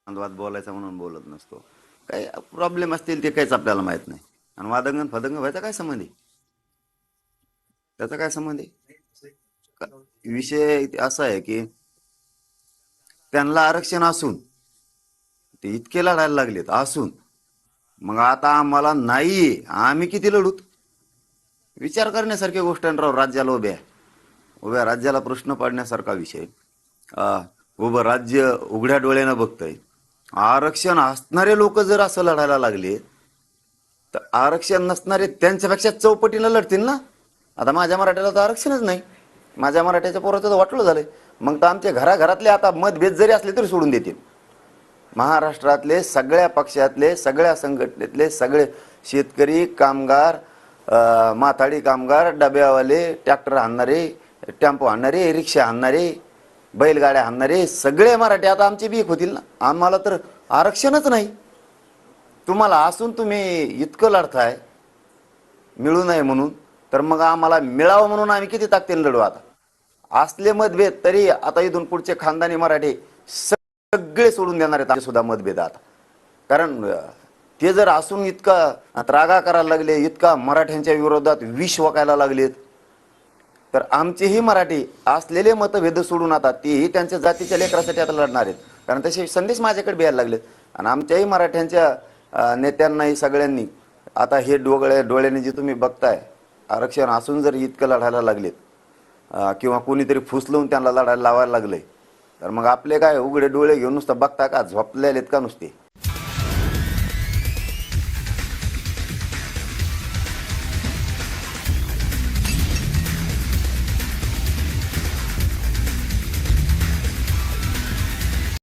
वाद बोलायचा म्हणून बोलत नसतो. काही प्रॉब्लेम असतील ते काहीच आपल्याला माहित नाही. आणि वादंगण फदंग व्हायचा काय संबंध आहे? त्याचा काय संबंध आहे? विषय असा आहे की त्यांना आरक्षण असून ते इतके लढायला लागलेत असून मग आता आम्हाला नाही, आम्ही किती लढूत? विचार करण्यासारखी गोष्ट आहे राव. राज्याला उभ्या राज्याला प्रश्न पाडण्यासारखा विषय. आ, उभं राज्य उघड्या डोळ्यानं बघतंय. आरक्षण असणारे लोक जर असं लढायला लागले तर आरक्षण नसणारे त्यांच्यापेक्षा चौपटीनं लढतील ना. आता माझ्या मराठ्याला तर आरक्षणच नाही. माझ्या मराठ्याच्या पोराचं तर वाटलं झालंय. मग तर आमच्या घराघरातले आता मतभेद जरी असले तरी सोडून देतील. महाराष्ट्रातले सगळ्या पक्षातले, सगळ्या संघटनेतले सगळे शेतकरी, कामगार, माथाडी कामगार, डब्यावाले, ट्रॅक्टर आणणारे, टेम्पो आणणारे, रिक्षा आणणारे, बैलगाड्या आणणारे सगळे मराठी आता आमचे बी एक होतील ना. आम्हाला तर आरक्षणच नाही. तुम्हाला असून तुम्ही इतकं लढताय मिळू नये म्हणून, तर मग आम्हाला मिळावं म्हणून आम्ही किती ताकदीने लढू. आता असले मतभेद तरी आता इथून पुढचे खानदानी मराठी सगळे सोडून देणार आहेत सुद्धा मतभेद आता. कारण ते जर असून इतका त्रागा करायला लागले, इतका मराठ्यांच्या विरोधात विष वकायला लागलेत, तर आमचेही मराठी असलेले मतभेद सोडून आता तेही त्यांच्या जातीच्या लेकरासाठी आता लढणार आहेत. कारण तसे संदेश माझ्याकडे द्यायला लागलेत. आणि आमच्याही मराठ्यांच्या नेत्यांनाही सगळ्यांनी आता हे डोळ्याने जे तुम्ही बघताय, आरक्षण असून जर इतकं लढायला लागलेत किंवा कोणीतरी फुसलवून त्यांना लढायला लावायला लागलंय, तर मग आपले काय उघडे डोळे घेऊन नुसतं बघता का? झोपलेलेत का नुसते?